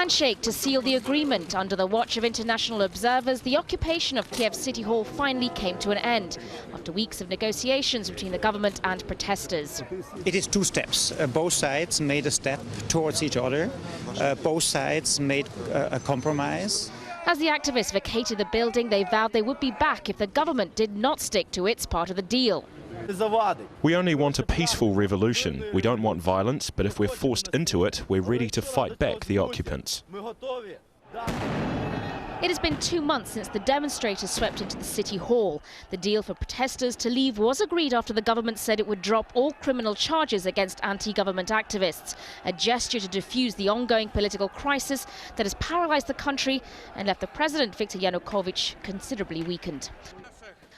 handshake to seal the agreement. Under the watch of international observers, the occupation of Kiev City Hall finally came to an end after weeks of negotiations between the government and protesters. It is two steps. Both sides made a step towards each other. Both sides made a compromise. As the activists vacated the building, they vowed they would be back if the government did not stick to its part of the deal. We only want a peaceful revolution. We don't want violence, but if we're forced into it, we're ready to fight back the occupants. It has been 2 months since the demonstrators swept into the City Hall. The deal for protesters to leave was agreed after the government said it would drop all criminal charges against anti-government activists, a gesture to defuse the ongoing political crisis that has paralyzed the country and left the president, Viktor Yanukovych, considerably weakened.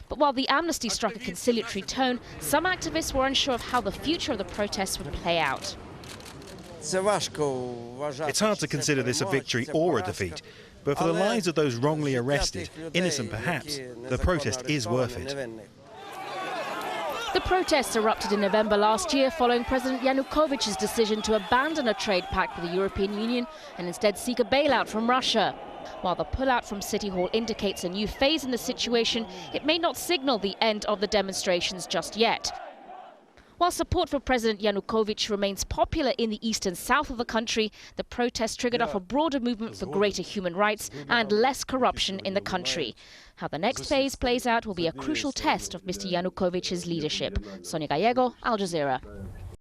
But while the amnesty struck a conciliatory tone, some activists were unsure of how the future of the protests would play out. It's hard to consider this a victory or a defeat, but for the lives of those wrongly arrested, innocent perhaps, the protest is worth it. The protests erupted in November last year following President Yanukovych's decision to abandon a trade pact with the European Union and instead seek a bailout from Russia. While the pullout from City Hall indicates a new phase in the situation, it may not signal the end of the demonstrations just yet. While support for President Yanukovych remains popular in the east and south of the country, the protests triggered off a broader movement for greater human rights and less corruption in the country. How the next phase plays out will be a crucial test of Mr. Yanukovych's leadership. Sonia Gallego, Al Jazeera.